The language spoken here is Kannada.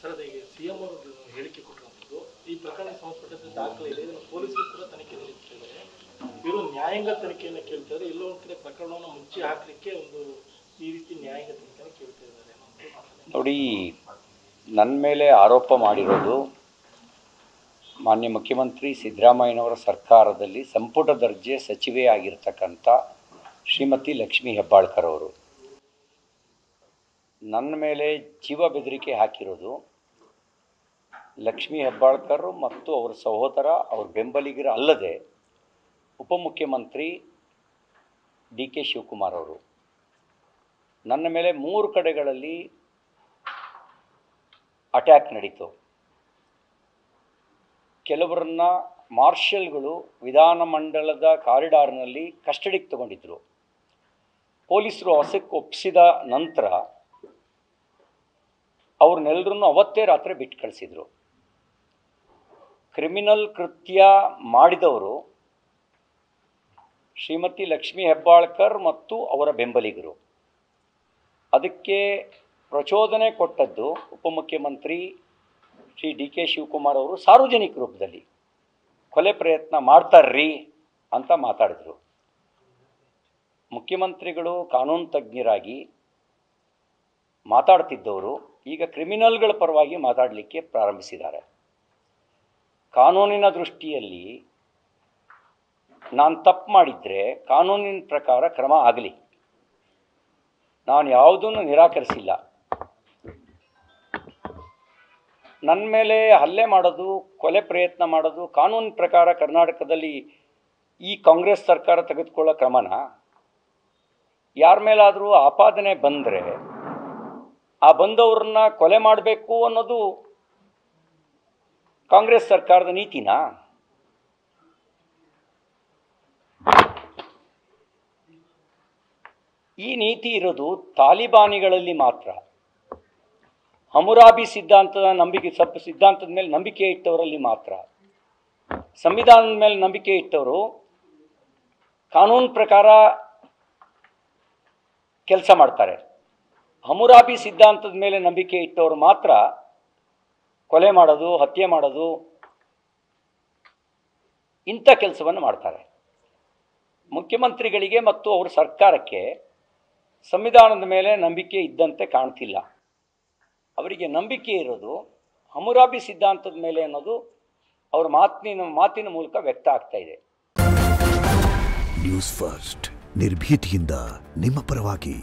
ಸರ್, ಈಗ ಸಿಎಂ ಅವರು ಹೇಳಿಕೆ ಕೊಟ್ಟಿರುವಂಥದ್ದು ಈ ಪ್ರಕರಣ ಸಂಬಂಧಪಟ್ಟಂತೆ ದಾಖಲೆ ಇದೆ, ಇದನ್ನು ಪೊಲೀಸರು ಕೂಡ ತನಿಖೆ ನಡೆಸ್ತಿದ್ದಾರೆ. ಇವರು ನ್ಯಾಯಾಂಗ ತನಿಖೆಯನ್ನು ಕೇಳ್ತಾರೆ, ಎಲ್ಲೋ ಒಂದು ಕಡೆ ಪ್ರಕರಣವನ್ನು ಮುಚ್ಚಿ ಹಾಕಲಿಕ್ಕೆ ಒಂದು ಈ ರೀತಿ ನ್ಯಾಯಾಂಗ ತನಿಖೆಯನ್ನು ಕೇಳ್ತಾ ಇದ್ದಾರೆ. ನೋಡಿ, ನನ್ನ ಮೇಲೆ ಆರೋಪ ಮಾಡಿರೋದು ಮಾನ್ಯ ಮುಖ್ಯಮಂತ್ರಿ ಸಿದ್ದರಾಮಯ್ಯನವರ ಸರ್ಕಾರದಲ್ಲಿ ಸಂಪುಟ ದರ್ಜೆ ಸಚಿವೆ ಆಗಿರ್ತಕ್ಕಂಥ ಶ್ರೀಮತಿ ಲಕ್ಷ್ಮೀ ಹೆಬ್ಬಾಳ್ಕರ್ ಅವರು ನನ್ನ ಮೇಲೆ ಜೀವ ಬೆದರಿಕೆ ಹಾಕಿರೋದು ಲಕ್ಷ್ಮೀ ಹೆಬ್ಬಾಳ್ಕರ್ ಮತ್ತು ಅವರ ಸಹೋದರ, ಅವ್ರ ಬೆಂಬಲಿಗರ ಅಲ್ಲದೆ ಉಪಮುಖ್ಯಮಂತ್ರಿ ಡಿ ಕೆ ಶಿವಕುಮಾರ್ ಅವರು ನನ್ನ ಮೇಲೆ 3 ಕಡೆಗಳಲ್ಲಿ ಅಟ್ಯಾಕ್ ನಡೀತು. ಕೆಲವರನ್ನ ಮಾರ್ಷಲ್ಗಳು ವಿಧಾನಮಂಡಲದ ಕಾರಿಡಾರ್ನಲ್ಲಿ ಕಸ್ಟಡಿಗೆ ತಗೊಂಡಿದ್ದರು. ಪೊಲೀಸರು ವಶಕ್ಕೆ ಒಪ್ಪಿಸಿದ ನಂತರ ಅವ್ರನ್ನೆಲ್ಲರನ್ನು ಅವತ್ತೇ ರಾತ್ರಿ ಬಿಟ್ಟು ಕಳಿಸಿದರು. ಕ್ರಿಮಿನಲ್ ಕೃತ್ಯ ಮಾಡಿದವರು ಶ್ರೀಮತಿ ಲಕ್ಷ್ಮೀ ಹೆಬ್ಬಾಳ್ಕರ್ ಮತ್ತು ಅವರ ಬೆಂಬಲಿಗರು. ಅದಕ್ಕೆ ಪ್ರಚೋದನೆ ಕೊಟ್ಟದ್ದು ಉಪಮುಖ್ಯಮಂತ್ರಿ ಶ್ರೀ ಡಿ ಕೆ ಶಿವಕುಮಾರ್ ಅವರು ಸಾರ್ವಜನಿಕ ರೂಪದಲ್ಲಿ ಕೊಲೆ ಪ್ರಯತ್ನ ಮಾಡ್ತಾರ್ರಿ ಅಂತ ಮಾತಾಡಿದರು. ಮುಖ್ಯಮಂತ್ರಿಗಳು ಕಾನೂನು ತಜ್ಞರಾಗಿ ಮಾತಾಡ್ತಿದ್ದವರು ಈಗ ಕ್ರಿಮಿನಲ್ಗಳ ಪರವಾಗಿ ಮಾತಾಡಲಿಕ್ಕೆ ಪ್ರಾರಂಭಿಸಿದ್ದಾರೆ. ಕಾನೂನಿನ ದೃಷ್ಟಿಯಲ್ಲಿ ನಾನು ತಪ್ಪು ಮಾಡಿದರೆ ಕಾನೂನಿನ ಪ್ರಕಾರ ಕ್ರಮ ಆಗಲಿ, ನಾನು ಯಾವುದನ್ನು ನಿರಾಕರಿಸಿಲ್ಲ. ನನ್ನ ಮೇಲೆ ಹಲ್ಲೆ ಮಾಡೋದು, ಕೊಲೆ ಪ್ರಯತ್ನ ಮಾಡೋದು ಕಾನೂನಿನ ಪ್ರಕಾರ ಕರ್ನಾಟಕದಲ್ಲಿ ಈ ಕಾಂಗ್ರೆಸ್ ಸರ್ಕಾರ ತೆಗೆದುಕೊಳ್ಳೋ ಕ್ರಮನ. ಯಾರ ಮೇಲಾದರೂ ಆಪಾದನೆ ಬಂದರೆ ಆ ಬಂದವ್ರನ್ನ ಕೊಲೆ ಮಾಡಬೇಕು ಅನ್ನೋದು ಕಾಂಗ್ರೆಸ್ ಸರ್ಕಾರದ ನೀತಿನಾ? ಈ ನೀತಿ ಇರೋದು ತಾಲಿಬಾನಿಗಳಲ್ಲಿ ಮಾತ್ರ. ಹಮುರಾಬಿ ಸಿದ್ಧಾಂತದ ಮೇಲೆ ನಂಬಿಕೆ ಇಟ್ಟವರಲ್ಲಿ ಮಾತ್ರ. ಸಂವಿಧಾನದ ಮೇಲೆ ನಂಬಿಕೆ ಇಟ್ಟವರು ಕಾನೂನು ಪ್ರಕಾರ ಕೆಲಸ ಮಾಡ್ತಾರೆ. ಹಮುರಾಬಿ ಸಿದ್ಧಾಂತದ ಮೇಲೆ ನಂಬಿಕೆ ಇಟ್ಟವರು ಮಾತ್ರ ಕೊಲೆ ಮಾಡೋದು, ಹತ್ಯೆ ಮಾಡೋದು, ಇಂಥ ಕೆಲಸವನ್ನು ಮಾಡ್ತಾರೆ. ಮುಖ್ಯಮಂತ್ರಿಗಳಿಗೆ ಮತ್ತು ಅವರ ಸರ್ಕಾರಕ್ಕೆ ಸಂವಿಧಾನದ ಮೇಲೆ ನಂಬಿಕೆ ಇದ್ದಂತೆ ಕಾಣ್ತಿಲ್ಲ. ಅವರಿಗೆ ನಂಬಿಕೆ ಇರೋದು ಹಮುರಾಬಿ ಸಿದ್ಧಾಂತದ ಮೇಲೆ ಅನ್ನೋದು ಅವರ ಮಾತಿನ ಮೂಲಕ ವ್ಯಕ್ತ ಆಗ್ತಾ ಇದೆ. ನ್ಯೂಸ್ ಫಸ್ಟ್, ನಿರ್ಭೀತಿಯಿಂದ ನಿಮ್ಮ ಪರವಾಗಿ.